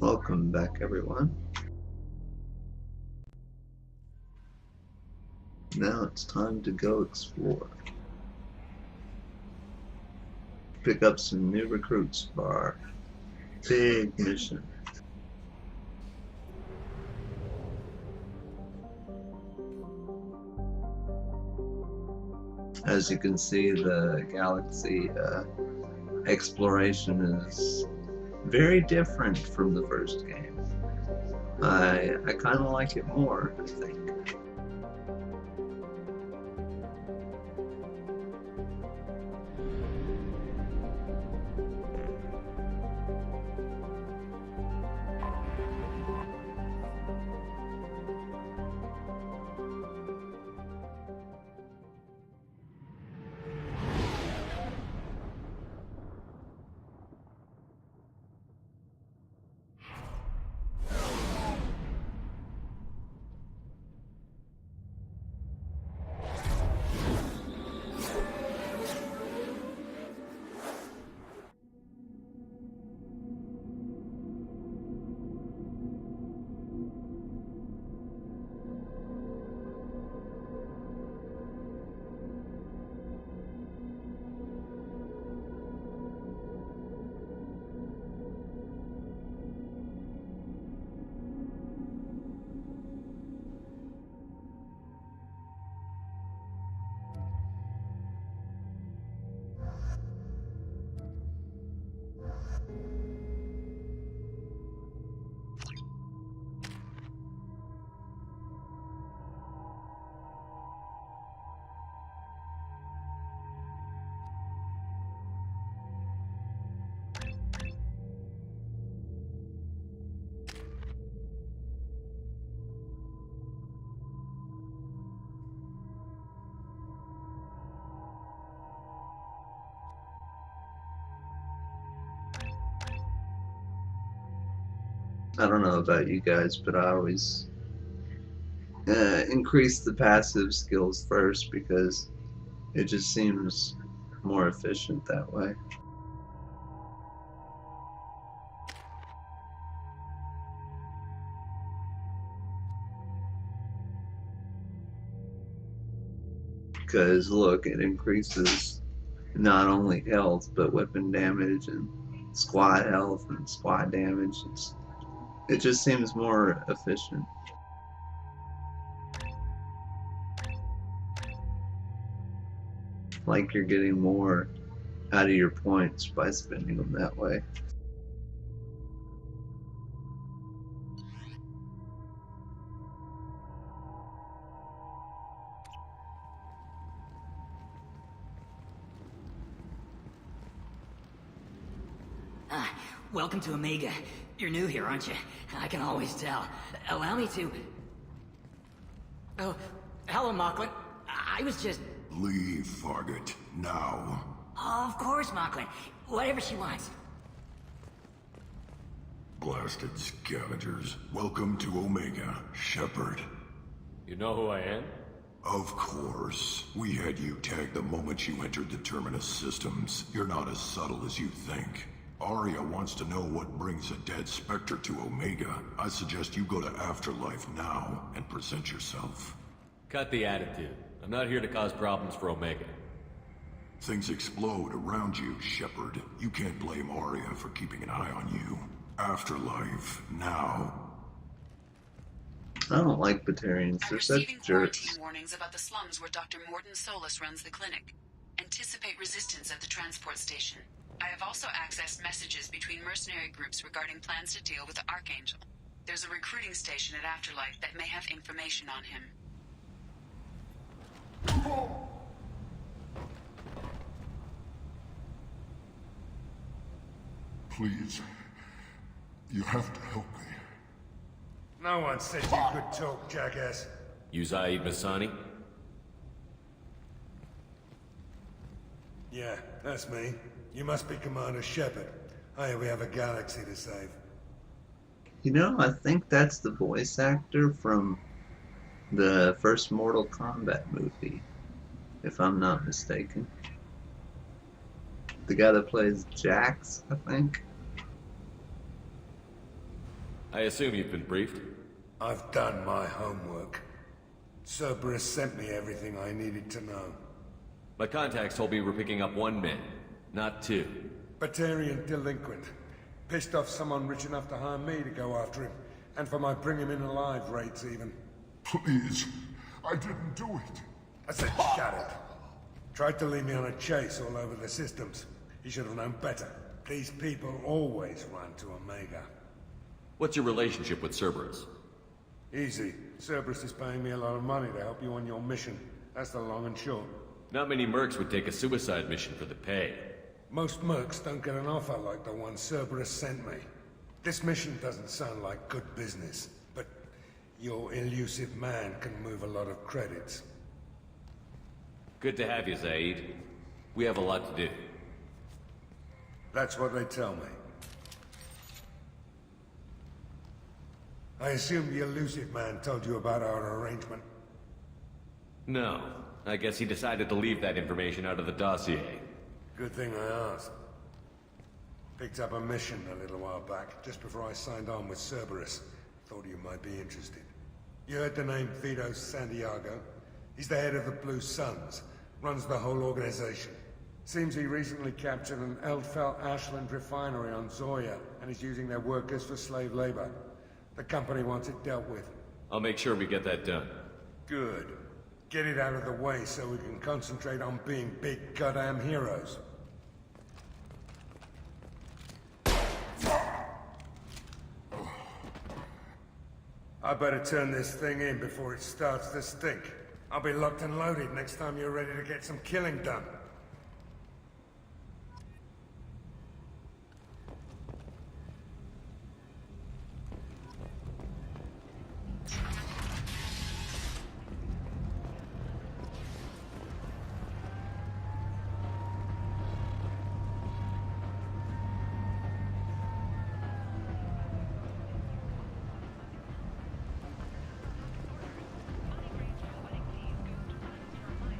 Welcome back, everyone. Now it's time to go explore. Pick up some new recruits for our big mission. As you can see, the galaxy exploration is very different from the first game. I kind of like it more, I think. I don't know about you guys, but I always increase the passive skills first because it just seems more efficient that way. Because look, it increases not only health but weapon damage and squad health and squad damage. It just seems more efficient. Like you're getting more out of your points by spending them that way. Welcome to Omega. You're new here, aren't you? I can always tell. Allow me to... Oh, hello, Mocklin. I was just... Leave, Fargate, now. Oh, of course, Mocklin. Whatever she wants. Blasted scavengers. Welcome to Omega, Shepard. You know who I am? Of course. We had you tagged the moment you entered the Terminus systems. You're not as subtle as you think. Arya wants to know what brings a dead Spectre to Omega. I suggest you go to Afterlife now and present yourself. Cut the attitude. I'm not here to cause problems for Omega. Things explode around you, Shepard. You can't blame Arya for keeping an eye on you. Afterlife, now. I don't like Batarians. They're such jerks. Quarantine warnings about the slums where Dr. Morden Solus runs the clinic. Anticipate resistance at the transport station. I have also accessed messages between mercenary groups regarding plans to deal with the Archangel. There's a recruiting station at Afterlife that may have information on him. Please. You have to help me. No one said you could talk, jackass. You Zaid Masani? Yeah, that's me. You must be Commander Shepard. Hey, we have a galaxy to save. You know, I think that's the voice actor from the first Mortal Kombat movie, if I'm not mistaken. The guy that plays Jax, I think. I assume you've been briefed? I've done my homework. Cerberus sent me everything I needed to know. My contacts told me we're picking up 1 man, not 2. Batarian delinquent. Pissed off someone rich enough to hire me to go after him. And for my bring him in alive rates even. Please, I didn't do it. I said shut it. Tried to lead me on a chase all over the systems. He should have known better. These people always run to Omega. What's your relationship with Cerberus? Easy. Cerberus is paying me a lot of money to help you on your mission. That's the long and short. Not many mercs would take a suicide mission for the pay. Most mercs don't get an offer like the one Cerberus sent me. This mission doesn't sound like good business, but your elusive man can move a lot of credits. Good to have you, Zaid. We have a lot to do. That's what they tell me. I assume the elusive man told you about our arrangement. No. I guess he decided to leave that information out of the dossier. Good thing I asked. Picked up a mission a little while back, just before I signed on with Cerberus. Thought you might be interested. You heard the name Vito Santiago? He's the head of the Blue Suns. Runs the whole organization. Seems he recently captured an Eldfell Ashland refinery on Zoya, and is using their workers for slave labor. The company wants it dealt with. I'll make sure we get that done. Good. Get it out of the way so we can concentrate on being big goddamn heroes. I better turn this thing in before it starts to stink. I'll be locked and loaded next time you're ready to get some killing done.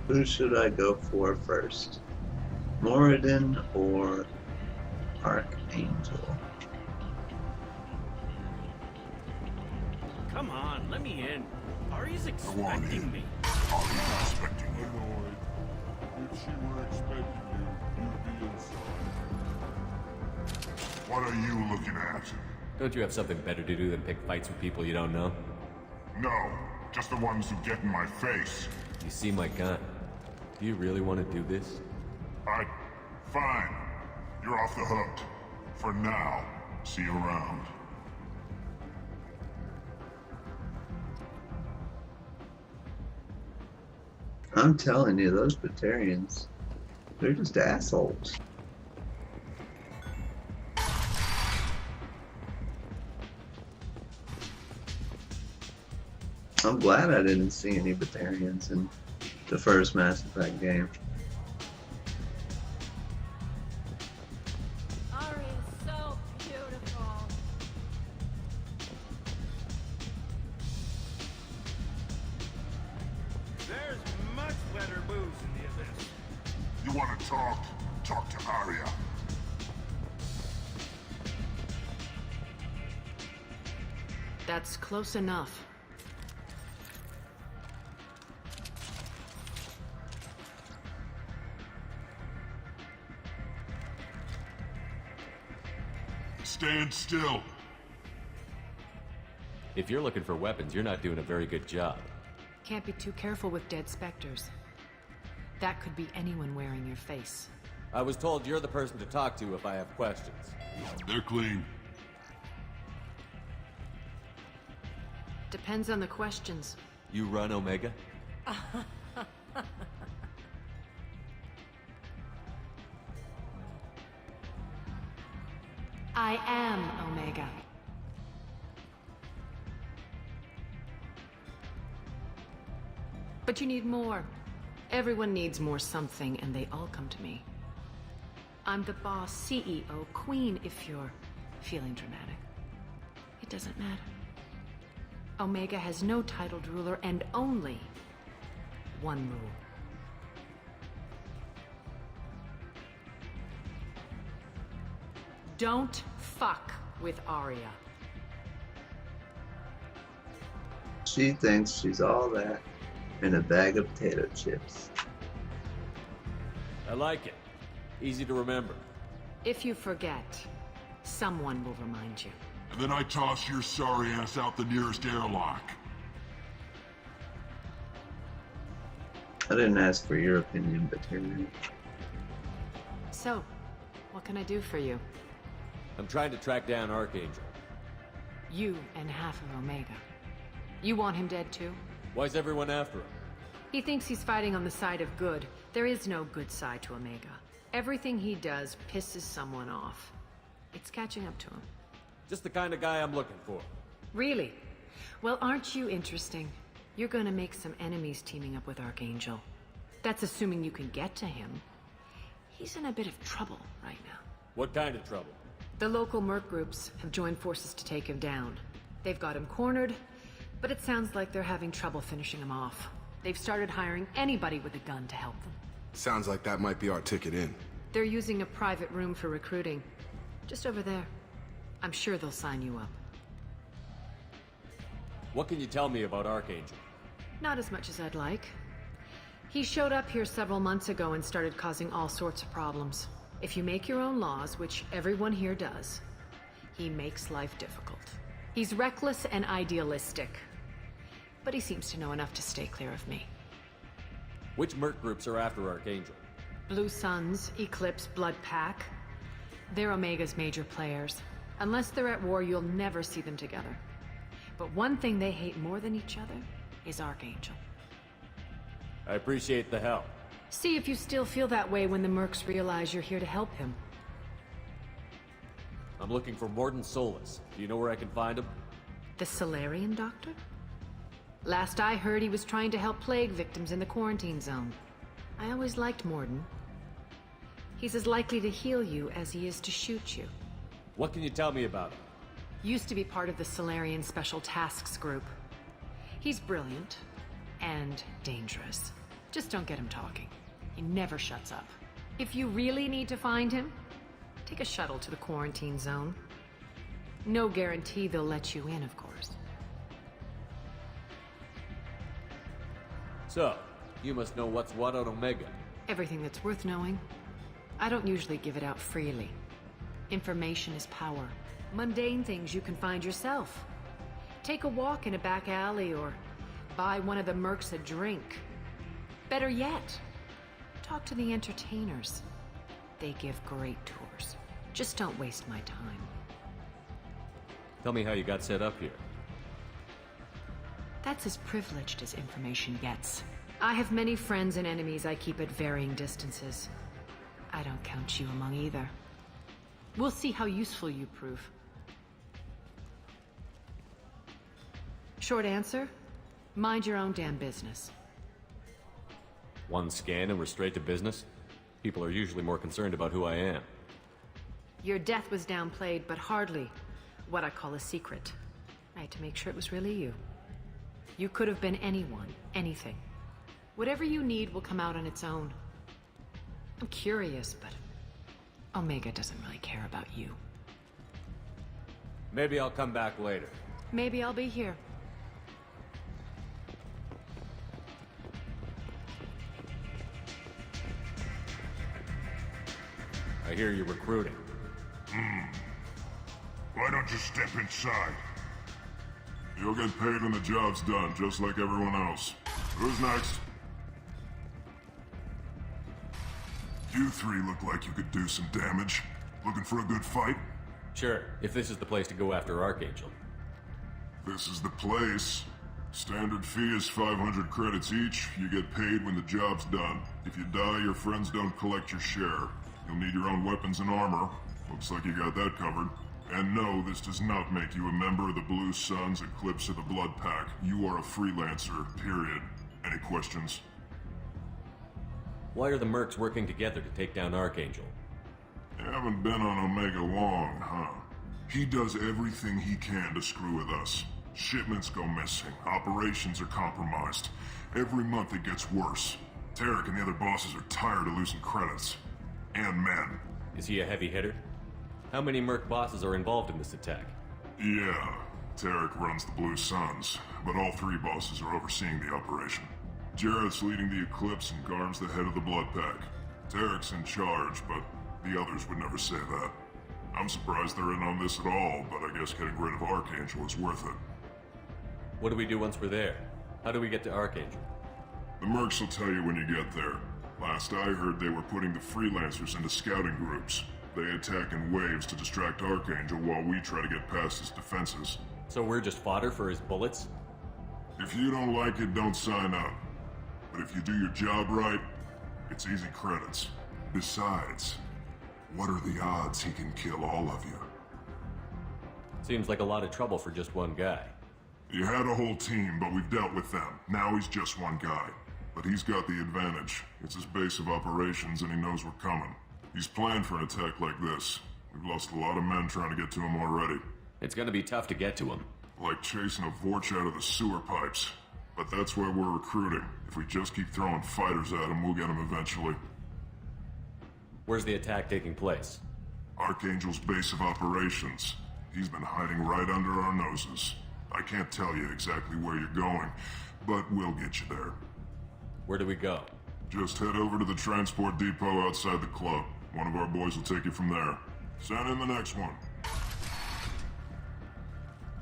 Who should I go for first? Moradin or Archangel? Come on, let me in. Ari's Go on expecting in. me. I'm expecting you. Annoyed. If she were expecting you, you'd be inside. What are you looking at? Don't you have something better to do than pick fights with people you don't know? No, just the ones who get in my face. You see my gun. Do you really want to do this? Fine. You're off the hook. For now. See you around. I'm telling you, those Batarians, they're just assholes. I'm glad I didn't see any Batarians in the first Mass Effect game. Ari is so beautiful. There's much better booze in the abyss. You want to talk? Talk to Arya. That's close enough. Stand still. If you're looking for weapons, you're not doing a very good job. Can't be too careful with dead specters. That could be anyone wearing your face. I was told you're the person to talk to if I have questions. They're clean. Depends on the questions. You run Omega? I am Omega. But you need more. Everyone needs more something, and they all come to me. I'm the boss, CEO, queen, if you're feeling dramatic. It doesn't matter. Omega has no titled ruler and only one rule. Don't fuck with Arya. She thinks she's all that in a bag of potato chips. I like it. Easy to remember. If you forget, someone will remind you. And then I toss your sorry ass out the nearest airlock. I didn't ask for your opinion, but here you So, what can I do for you? I'm trying to track down Archangel. You and half of Omega. You want him dead too? Why's everyone after him? He thinks he's fighting on the side of good. There is no good side to Omega. Everything he does pisses someone off. It's catching up to him. Just the kind of guy I'm looking for. Really? Well, aren't you interesting? You're gonna make some enemies teaming up with Archangel. That's assuming you can get to him. He's in a bit of trouble right now. What kind of trouble? The local merc groups have joined forces to take him down. They've got him cornered, but it sounds like they're having trouble finishing him off. They've started hiring anybody with a gun to help them. Sounds like that might be our ticket in. They're using a private room for recruiting. Just over there. I'm sure they'll sign you up. What can you tell me about Archangel? Not as much as I'd like. He showed up here several months ago and started causing all sorts of problems. If you make your own laws, which everyone here does, he makes life difficult. He's reckless and idealistic. But he seems to know enough to stay clear of me. Which merc groups are after Archangel? Blue Suns, Eclipse, Blood Pack. They're Omega's major players. Unless they're at war, you'll never see them together. But one thing they hate more than each other is Archangel. I appreciate the help. See if you still feel that way when the mercs realize you're here to help him. I'm looking for Morden Solus. Do you know where I can find him? The Solarian doctor? Last I heard, he was trying to help plague victims in the quarantine zone. I always liked Morden. He's as likely to heal you as he is to shoot you. What can you tell me about him? Used to be part of the Solarian Special Tasks Group. He's brilliant and dangerous. Just don't get him talking. He never shuts up. If you really need to find him, take a shuttle to the quarantine zone. No guarantee they'll let you in, of course. So, you must know what's what on Omega. Everything that's worth knowing. I don't usually give it out freely. Information is power. Mundane things you can find yourself. Take a walk in a back alley or buy one of the mercs a drink. Better yet, talk to the entertainers. They give great tours. Just don't waste my time. Tell me how you got set up here. That's as privileged as information gets. I have many friends and enemies I keep at varying distances. I don't count you among either. We'll see how useful you prove. Short answer, mind your own damn business. One scan and we're straight to business? People are usually more concerned about who I am. Your death was downplayed, but hardly what I call a secret. I had to make sure it was really you. You could have been anyone, anything. Whatever you need will come out on its own. I'm curious, but Omega doesn't really care about you. Maybe I'll come back later. Maybe I'll be here. I hear you're recruiting. Why don't you step inside? You'll get paid when the job's done, just like everyone else. Who's next? You three look like you could do some damage. Looking for a good fight? Sure, if this is the place to go after Archangel. This is the place. Standard fee is 500 credits each. You get paid when the job's done. If you die, your friends don't collect your share. You'll need your own weapons and armor. Looks like you got that covered. And no, this does not make you a member of the Blue Suns, Eclipse, or the Blood Pack. You are a freelancer, period. Any questions? Why are the mercs working together to take down Archangel? You haven't been on Omega long, huh? He does everything he can to screw with us. Shipments go missing, operations are compromised. Every month it gets worse. Tarek and the other bosses are tired of losing credits. And men. Is he a heavy hitter? How many merc bosses are involved in this attack? Yeah, Tarek runs the Blue Suns, but all three bosses are overseeing the operation. Jarrett's leading the Eclipse and Garm's the head of the Blood Pack. Tarek's in charge, but the others would never say that. I'm surprised they're in on this at all, but I guess getting rid of Archangel is worth it. What do we do once we're there? How do we get to Archangel? The mercs will tell you when you get there. Last I heard, they were putting the freelancers into scouting groups. They attack in waves to distract Archangel while we try to get past his defenses. So we're just fodder for his bullets? If you don't like it, don't sign up. But if you do your job right, it's easy credits. Besides, what are the odds he can kill all of you? Seems like a lot of trouble for just one guy. You had a whole team, but we've dealt with them. Now he's just one guy. But he's got the advantage. It's his base of operations and he knows we're coming. He's planned for an attack like this. We've lost a lot of men trying to get to him already. It's gonna be tough to get to him. Like chasing a Vorch out of the sewer pipes. But that's why we're recruiting. If we just keep throwing fighters at him, we'll get him eventually. Where's the attack taking place? Archangel's base of operations. He's been hiding right under our noses. I can't tell you exactly where you're going, but we'll get you there. Where do we go? Just head over to the transport depot outside the club. One of our boys will take you from there. Send in the next one.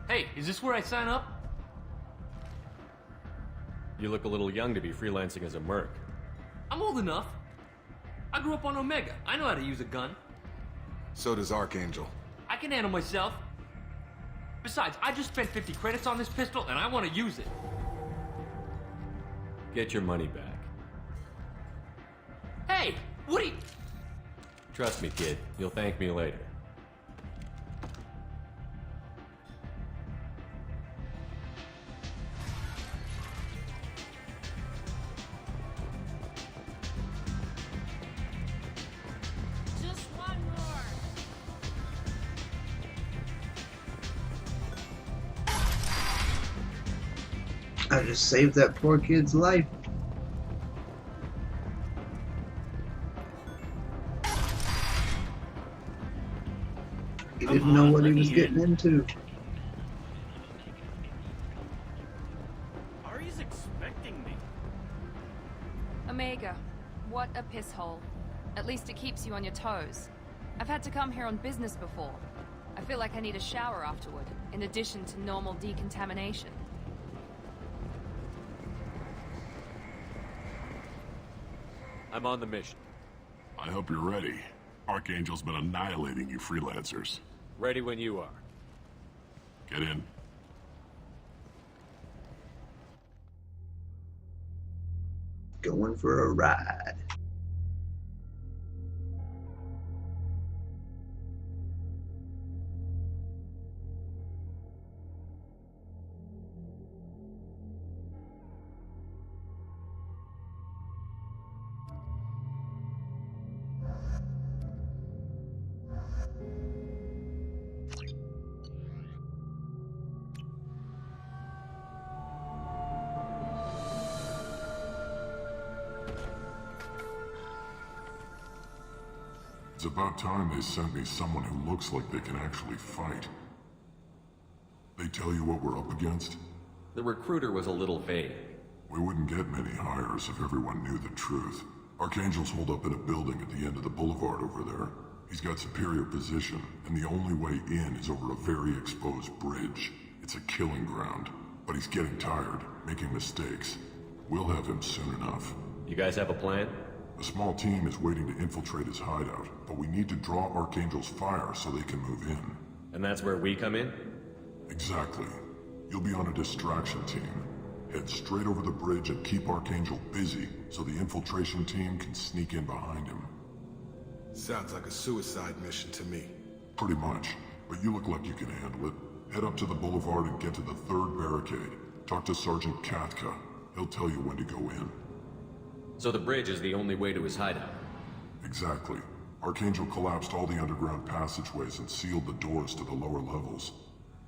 Hey, is this where I sign up? You look a little young to be freelancing as a merc. I'm old enough. I grew up on Omega. I know how to use a gun. So does Archangel. I can handle myself. Besides, I just spent 50 credits on this pistol and I want to use it. Get your money back. Hey, what are you... Trust me, kid. You'll thank me later. Just one more. I just saved that poor kid's life. He didn't know what he was getting into. Ari's expecting me. Omega, what a piss hole. At least it keeps you on your toes. I've had to come here on business before. I feel like I need a shower afterward, in addition to normal decontamination. I'm on the mission. I hope you're ready. Archangel's been annihilating you freelancers. Ready when you are. Get in. Going for a ride. It's about time they sent me someone who looks like they can actually fight. They tell you what we're up against? The recruiter was a little vague. We wouldn't get many hires if everyone knew the truth. Archangel's holed up in a building at the end of the boulevard over there. He's got superior position, and the only way in is over a very exposed bridge. It's a killing ground, but he's getting tired, making mistakes. We'll have him soon enough. You guys have a plan? A small team is waiting to infiltrate his hideout, but we need to draw Archangel's fire so they can move in. And that's where we come in? Exactly. You'll be on a distraction team. Head straight over the bridge and keep Archangel busy so the infiltration team can sneak in behind him. Sounds like a suicide mission to me. Pretty much, but you look like you can handle it. Head up to the boulevard and get to the third barricade. Talk to Sergeant Katka. He'll tell you when to go in. So the bridge is the only way to his hideout? Exactly. Archangel collapsed all the underground passageways and sealed the doors to the lower levels.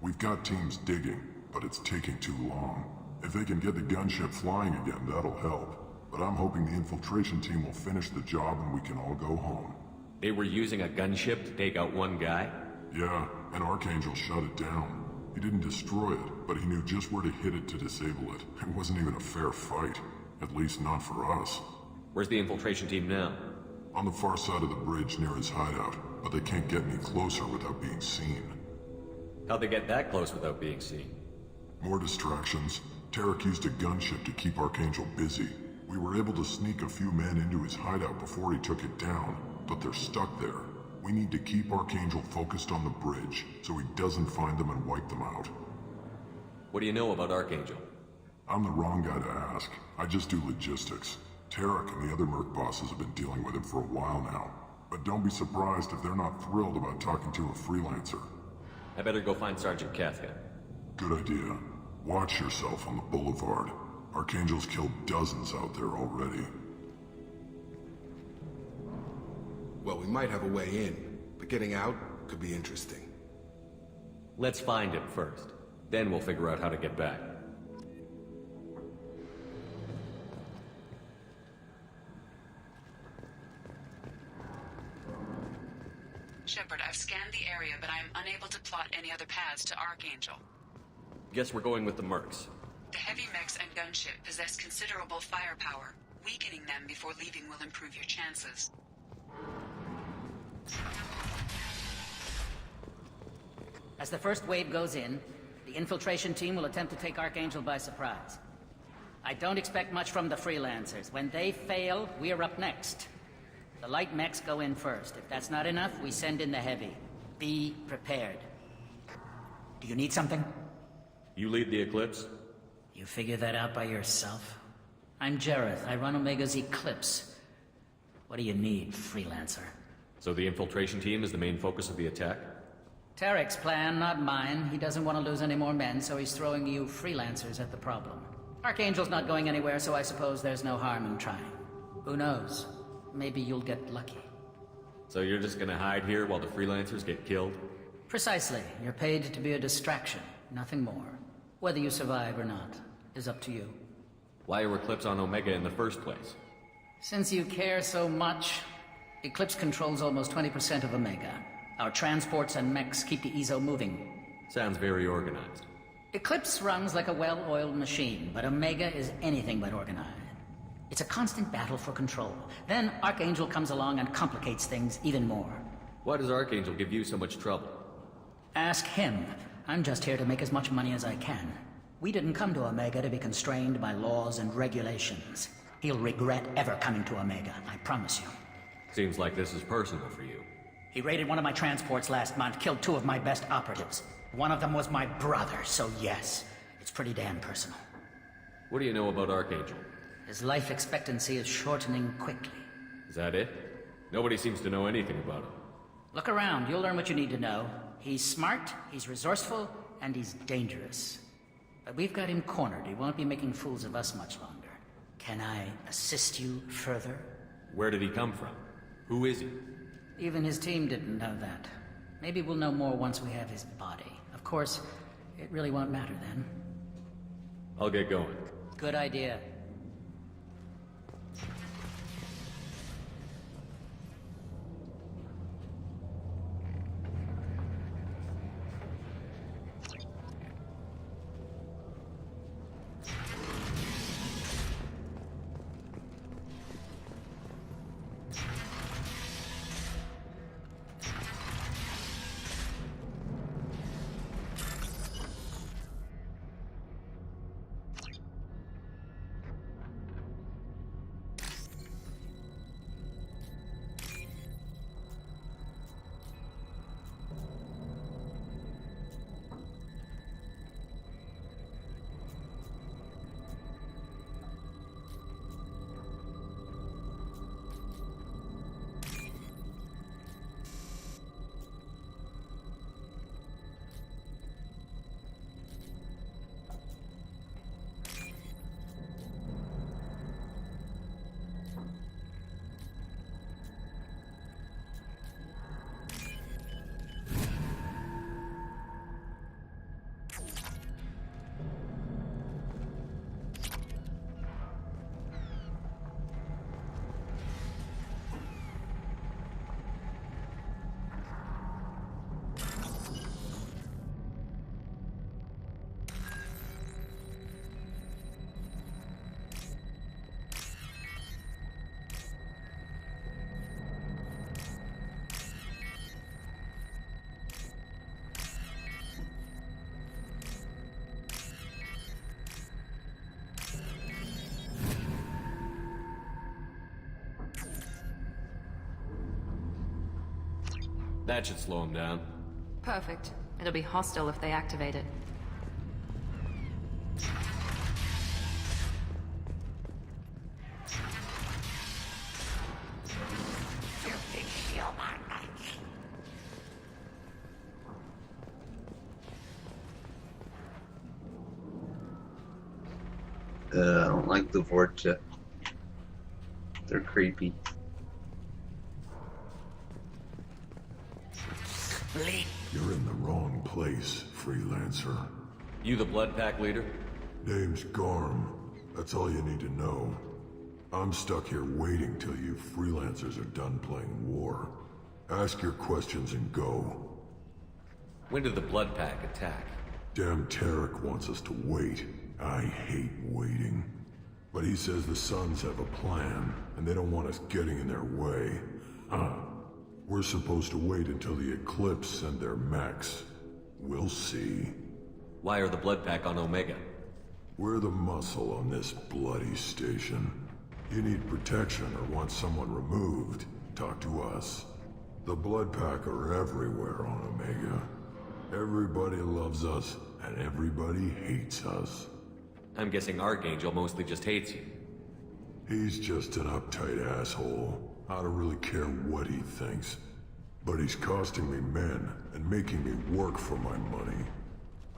We've got teams digging, but it's taking too long. If they can get the gunship flying again, that'll help. But I'm hoping the infiltration team will finish the job and we can all go home. They were using a gunship to take out one guy? Yeah, and Archangel shut it down. He didn't destroy it, but he knew just where to hit it to disable it. It wasn't even a fair fight. At least not for us. Where's the infiltration team now? On the far side of the bridge near his hideout, but they can't get any closer without being seen. How'd they get that close without being seen? More distractions. Tarek used a gunship to keep Archangel busy. We were able to sneak a few men into his hideout before he took it down, but they're stuck there. We need to keep Archangel focused on the bridge, so he doesn't find them and wipe them out. What do you know about Archangel? I'm the wrong guy to ask. I just do logistics. Tarek and the other Merc bosses have been dealing with him for a while now. But don't be surprised if they're not thrilled about talking to a freelancer. I better go find Sergeant Kafka. Good idea. Watch yourself on the boulevard. Archangel's killed dozens out there already. Well, we might have a way in, but getting out could be interesting. Let's find him first. Then we'll figure out how to get back. Shepard, I've scanned the area, but I am unable to plot any other paths to Archangel. Guess we're going with the Mercs. The heavy mechs and gunship possess considerable firepower. Weakening them before leaving will improve your chances. As the first wave goes in, the infiltration team will attempt to take Archangel by surprise. I don't expect much from the freelancers. When they fail, we are up next. The light mechs go in first. If that's not enough, we send in the heavy. Be prepared. Do you need something? You lead the Eclipse? You figure that out by yourself? I'm Jareth. I run Omega's Eclipse. What do you need, freelancer? So the infiltration team is the main focus of the attack? Tarek's plan, not mine. He doesn't want to lose any more men, so he's throwing you freelancers at the problem. Archangel's not going anywhere, so I suppose there's no harm in trying. Who knows? Maybe you'll get lucky. So you're just gonna hide here while the freelancers get killed? Precisely. You're paid to be a distraction, nothing more. Whether you survive or not is up to you. Why are Eclipse on Omega in the first place? Since you care so much, Eclipse controls almost 20% of Omega. Our transports and mechs keep the EZO moving. Sounds very organized. Eclipse runs like a well-oiled machine, but Omega is anything but organized. It's a constant battle for control. Then Archangel comes along and complicates things even more. Why does Archangel give you so much trouble? Ask him. I'm just here to make as much money as I can. We didn't come to Omega to be constrained by laws and regulations. He'll regret ever coming to Omega, I promise you. Seems like this is personal for you. He raided one of my transports last month, killed 2 of my best operatives. One of them was my brother, so yes, it's pretty damn personal. What do you know about Archangel? His life expectancy is shortening quickly. Is that it? Nobody seems to know anything about him. Look around, you'll learn what you need to know. He's smart, he's resourceful, and he's dangerous. But we've got him cornered. He won't be making fools of us much longer. Can I assist you further? Where did he come from? Who is he? Even his team didn't know that. Maybe we'll know more once we have his body. Of course, it really won't matter then. I'll get going. Good idea. That should slow them down. Perfect. It'll be hostile if they activate it. I don't like the Vorcha. They're creepy. You're in the wrong place, freelancer. You the Blood Pack leader? Name's Garm. That's all you need to know. I'm stuck here waiting till you freelancers are done playing war. Ask your questions and go. When did the Blood Pack attack? Damn Tarek wants us to wait. I hate waiting. But he says the Suns have a plan, and they don't want us getting in their way. We're supposed to wait until the Eclipse send their mechs. We'll see. Why are the Blood Pack on Omega? We're the muscle on this bloody station. You need protection or want someone removed, talk to us. The Blood Pack are everywhere on Omega. Everybody loves us, and everybody hates us. I'm guessing Archangel mostly just hates you. He's just an uptight asshole. I don't really care what he thinks. But he's costing me men and making me work for my money.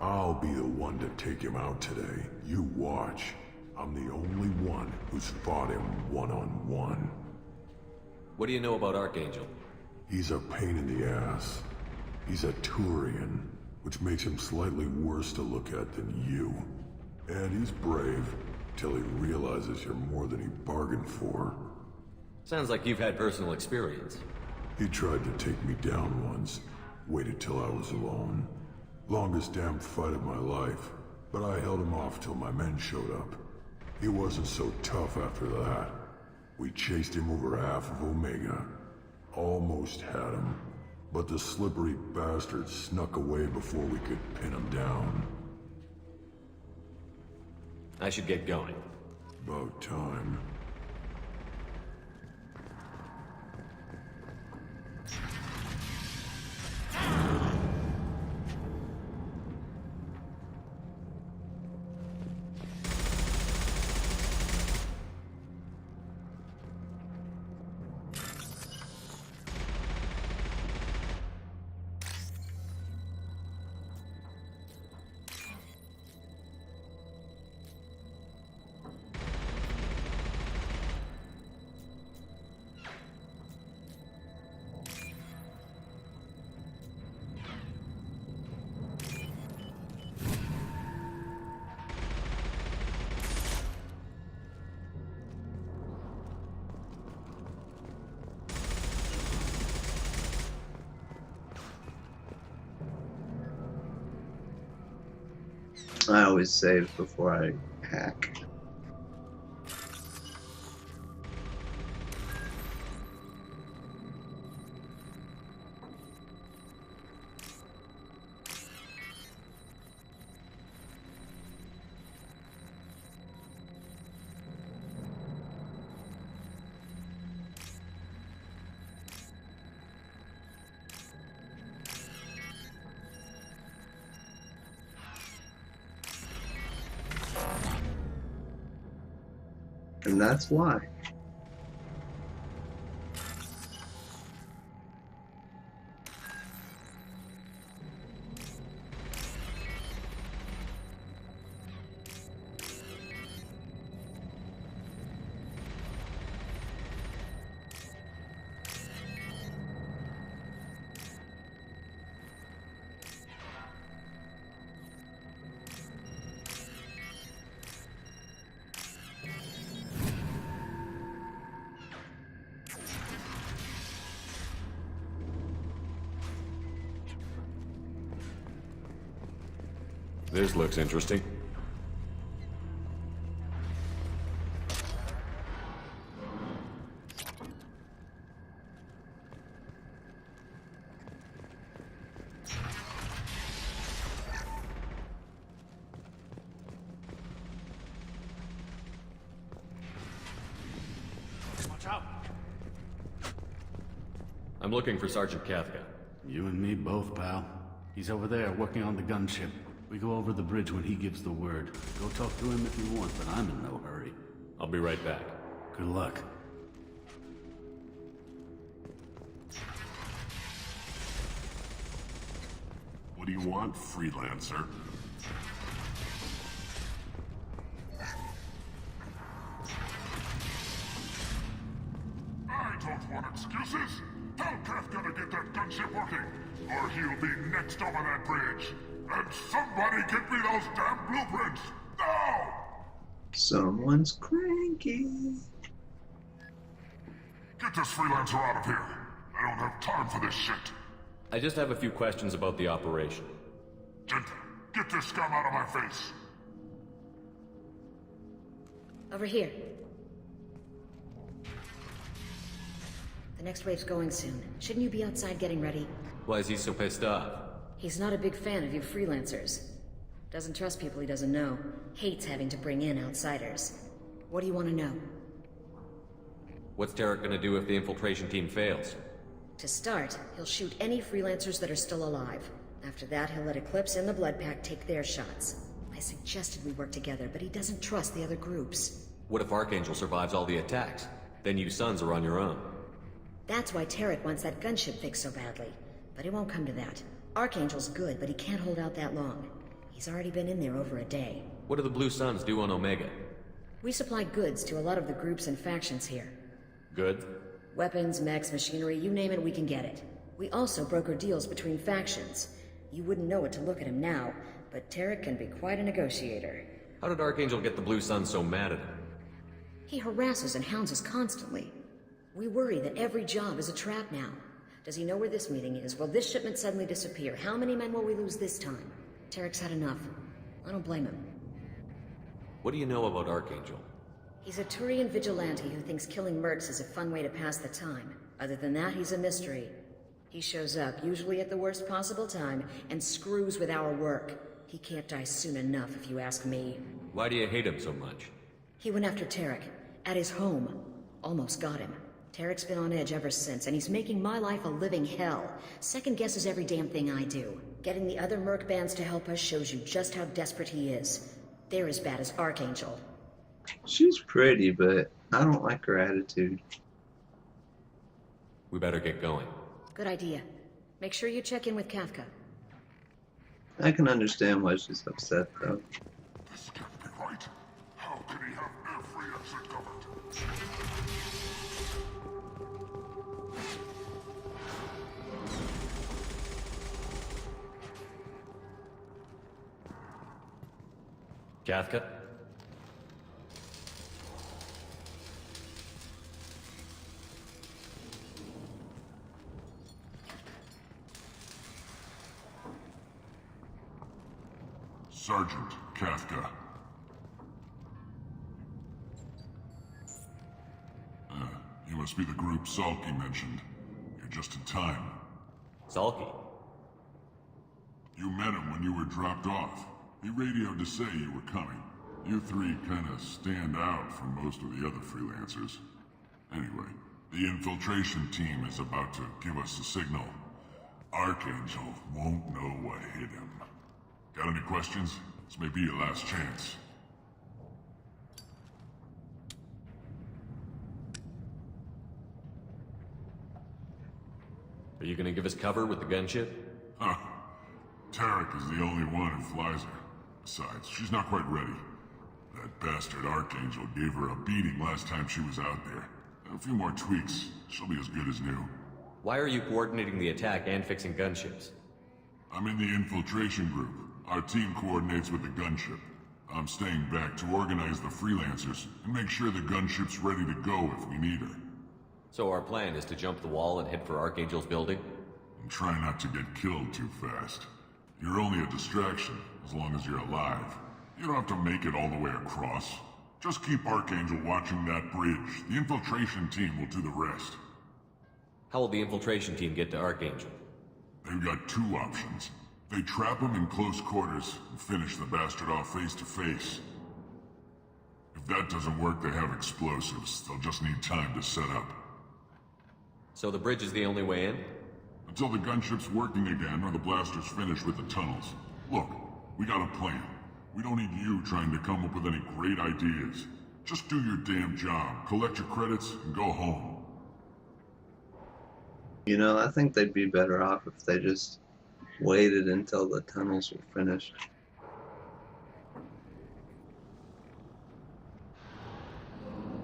I'll be the one to take him out today. You watch. I'm the only one who's fought him one-on-one. What do you know about Archangel? He's a pain in the ass. He's a Turian, which makes him slightly worse to look at than you. And he's brave, till he realizes you're more than he bargained for. Sounds like you've had personal experience. He tried to take me down once. Waited till I was alone. Longest damn fight of my life. But I held him off till my men showed up. He wasn't so tough after that. We chased him over half of Omega. Almost had him. But the slippery bastard snuck away before we could pin him down. I should get going. About time. I always save before I hack. And that's why. This looks interesting. Watch out. I'm looking for Sergeant Kafka. You and me both, pal. He's over there working on the gunship. We go over the bridge when he gives the word. Go talk to him if you want, but I'm in no hurry. I'll be right back. Good luck. What do you want, freelancer? I don't want excuses. Tell Kafka to get that gunship working, or he'll be next over that bridge. And somebody get me those damn blueprints! Now! Someone's cranky. Get this freelancer out of here. I don't have time for this shit. I just have a few questions about the operation. Gent, get this scum out of my face. Over here. The next wave's going soon. Shouldn't you be outside getting ready? Why is he so pissed off? He's not a big fan of you freelancers. Doesn't trust people he doesn't know. Hates having to bring in outsiders. What do you want to know? What's Tarek gonna do if the infiltration team fails? To start, he'll shoot any freelancers that are still alive. After that, he'll let Eclipse and the Blood Pack take their shots. I suggested we work together, but he doesn't trust the other groups. What if Archangel survives all the attacks? Then you sons are on your own. That's why Tarek wants that gunship fixed so badly. But it won't come to that. Archangel's good, but he can't hold out that long. He's already been in there over a day. What do the Blue Suns do on Omega? We supply goods to a lot of the groups and factions here. Good? Weapons, mechs, machinery, you name it, we can get it. We also broker deals between factions. You wouldn't know it to look at him now, but Tarek can be quite a negotiator. How did Archangel get the Blue Suns so mad at him? He harasses and hounds us constantly. We worry that every job is a trap now. Does he know where this meeting is? Will this shipment suddenly disappear? How many men will we lose this time? Tarek's had enough. I don't blame him. What do you know about Archangel? He's a Turian vigilante who thinks killing mercs is a fun way to pass the time. Other than that, he's a mystery. He shows up, usually at the worst possible time, and screws with our work. He can't die soon enough, if you ask me. Why do you hate him so much? He went after Tarek, at his home. Almost got him. Tarek's been on edge ever since, and he's making my life a living hell. Second guesses every damn thing I do. Getting the other merc bands to help us shows you just how desperate he is. They're as bad as Archangel. She's pretty, but I don't like her attitude. We better get going. Good idea. Make sure you check in with Kafka. I can understand why she's upset, though. This can't be right. How can he have every exit covered? Kafka? Sergeant Kafka. You must be the group Zipzeolocke mentioned. You're just in time. Zipzeolocke? You met him when you were dropped off. He radioed to say you were coming. You three kind of stand out from most of the other freelancers. Anyway, the infiltration team is about to give us a signal. Archangel won't know what hit him. Got any questions? This may be your last chance. Are you gonna give us cover with the gunship? Huh. Tarek is the only one who flies her. Besides, she's not quite ready. That bastard Archangel gave her a beating last time she was out there. A few more tweaks, she'll be as good as new. Why are you coordinating the attack and fixing gunships? I'm in the infiltration group. Our team coordinates with the gunship. I'm staying back to organize the freelancers and make sure the gunship's ready to go if we need her. So our plan is to jump the wall and head for Archangel's building? And try not to get killed too fast. You're only a distraction, as long as you're alive. You don't have to make it all the way across. Just keep Archangel watching that bridge. The infiltration team will do the rest. How will the infiltration team get to Archangel? They've got two options. They trap him in close quarters and finish the bastard off face to face. If that doesn't work, they have explosives. They'll just need time to set up. So the bridge is the only way in? Until the gunship's working again or the blasters finish with the tunnels. Look, we got a plan. We don't need you trying to come up with any great ideas. Just do your damn job, collect your credits, and go home. You know, I think they'd be better off if they just waited until the tunnels were finished.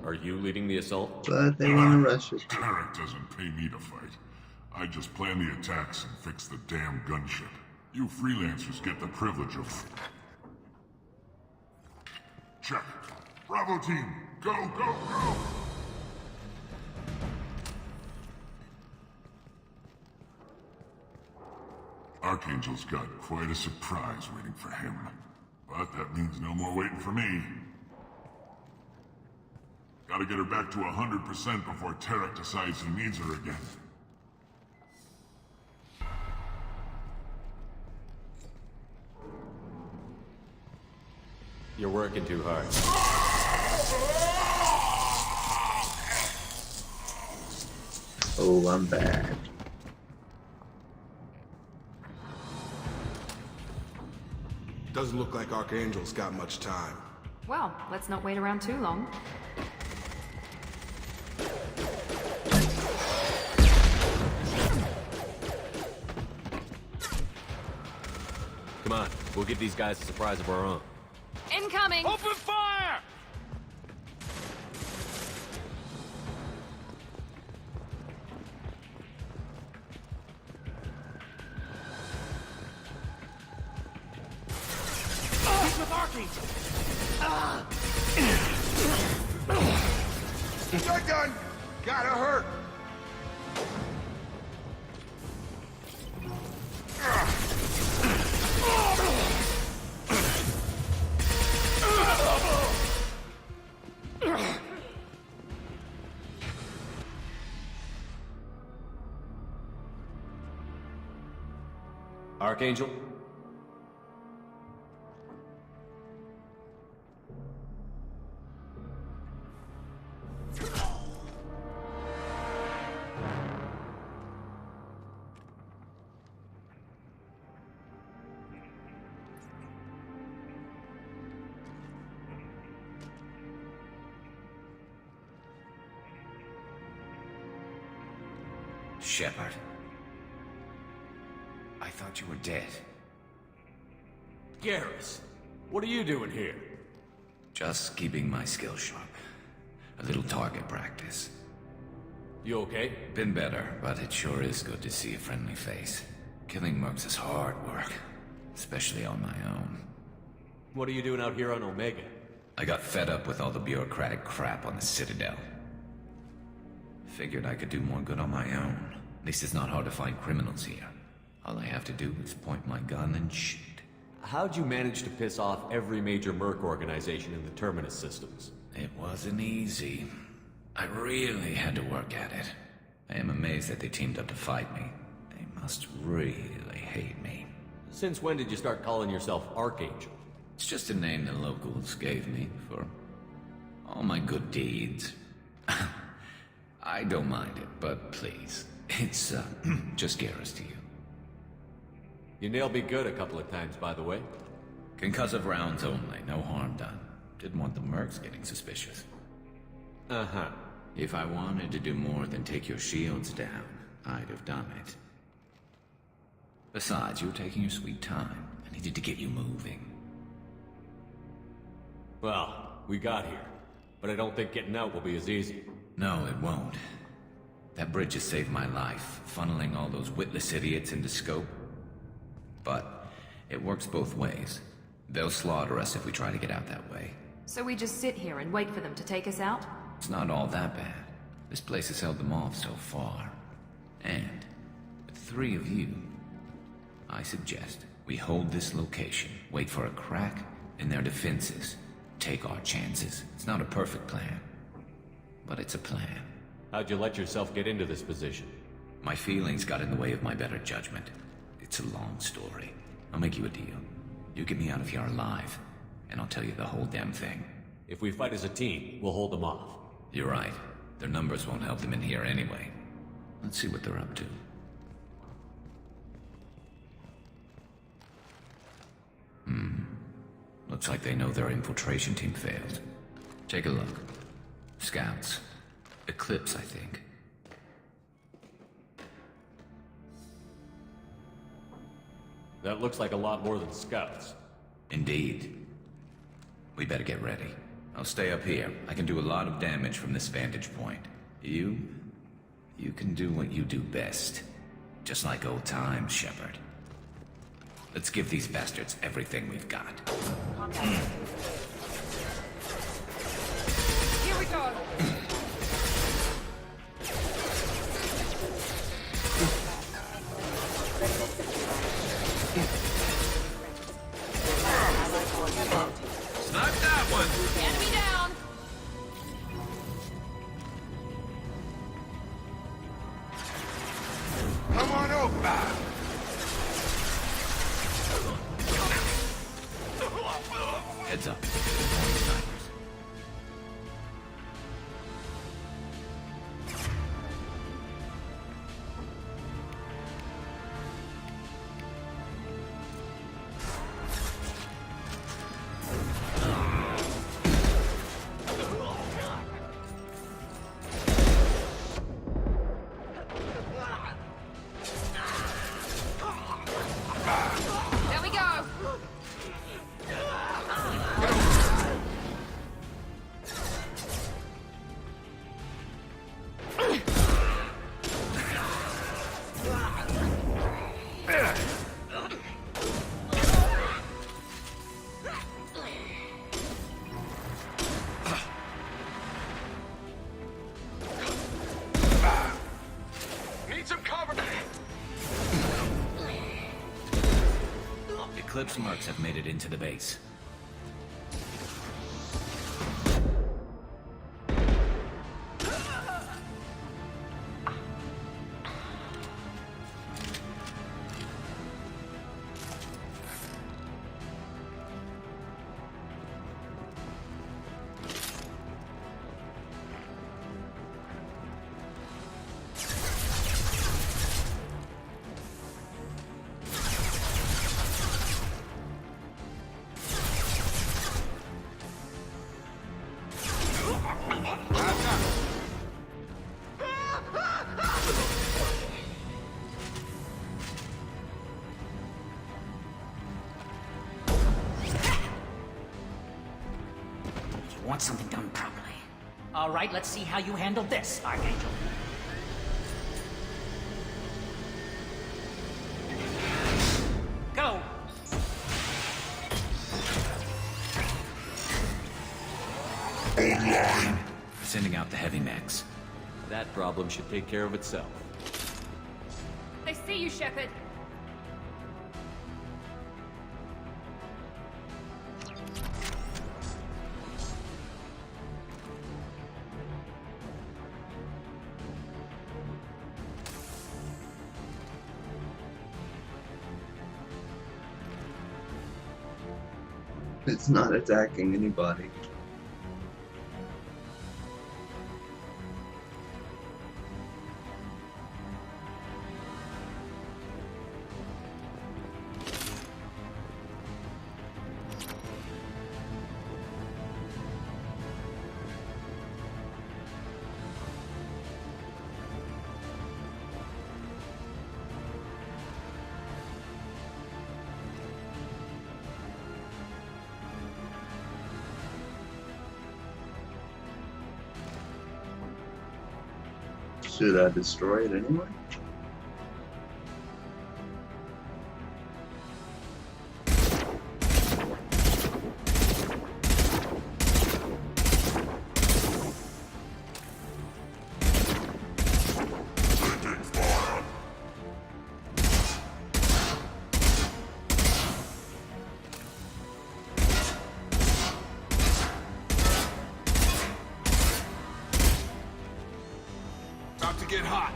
Are you leading the assault? But they want to rush it. Tarek doesn't pay me to fight. I just plan the attacks and fix the damn gunship. You freelancers get the privilege of... Check. Bravo team, go, go, go! Archangel's got quite a surprise waiting for him. But that means no more waiting for me. Gotta get her back to 100% before Tarek decides he needs her again. You're working too hard. Oh, I'm bad. Doesn't look like Archangel's got much time. Well, let's not wait around too long. Come on, we'll give these guys a surprise of our own. Incoming! Open fire! He's with Archangel! Shotgun! Gotta hurt! Archangel? Shepard. I thought you were dead. Garrus, what are you doing here? Just keeping my skills sharp. A little target practice. You okay? Been better, but it sure is good to see a friendly face. Killing mercs is hard work, especially on my own. What are you doing out here on Omega? I got fed up with all the bureaucratic crap on the Citadel. Figured I could do more good on my own. At least it's not hard to find criminals here. All I have to do is point my gun and shoot. How'd you manage to piss off every major merc organization in the Terminus systems? It wasn't easy. I really had to work at it. I am amazed that they teamed up to fight me. They must really hate me. Since when did you start calling yourself Archangel? It's just a name the locals gave me for all my good deeds. I don't mind it, but please, it's just Garrus to you. You nailed me good a couple of times, by the way. Concussive rounds only, no harm done. Didn't want the mercs getting suspicious. Uh-huh. If I wanted to do more than take your shields down, I'd have done it. Besides, you were taking your sweet time. I needed to get you moving. Well, we got here. But I don't think getting out will be as easy. No, it won't. That bridge has saved my life, funneling all those witless idiots into scope. But it works both ways. They'll slaughter us if we try to get out that way. So we just sit here and wait for them to take us out? It's not all that bad. This place has held them off so far. And with 3 of you, I suggest we hold this location, wait for a crack in their defenses, take our chances. It's not a perfect plan, but it's a plan. How'd you let yourself get into this position? My feelings got in the way of my better judgment. It's a long story. I'll make you a deal. You get me out of here alive, and I'll tell you the whole damn thing. If we fight as a team, we'll hold them off. You're right. Their numbers won't help them in here anyway. Let's see what they're up to. Looks like they know their infiltration team failed. Take a look. Scouts. Eclipse, I think. That looks like a lot more than scouts. Indeed. We better get ready. I'll stay up here. I can do a lot of damage from this vantage point. You can do what you do best. Just like old times, Shepard. Let's give these bastards everything we've got. Here we go! Snipe that one! Enemy down! Come on over! Heads up. Snipers. There we go! Need some cover! Eclipse mercs have made it into the base. You want something done properly. All right, let's see how you handle this, Archangel. Go! Sending out the heavy mechs. That problem should take care of itself. They see you, Shepard. It's not attacking anybody. Should I destroy it anyway? About to get hot.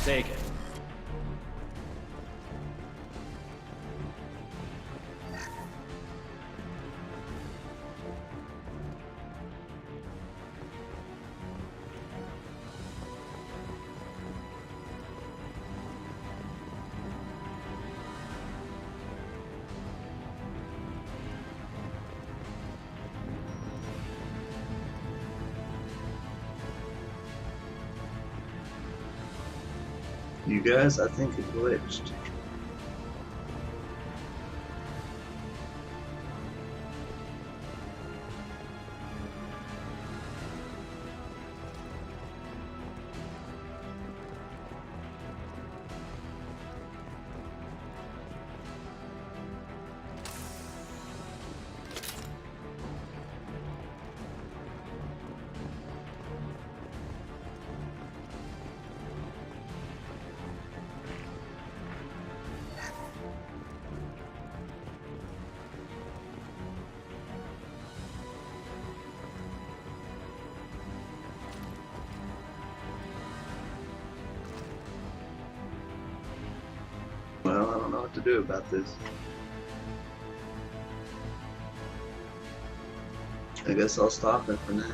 Take it. You guys, I think it glitched. Well, I don't know what to do about this. I guess I'll stop it for now.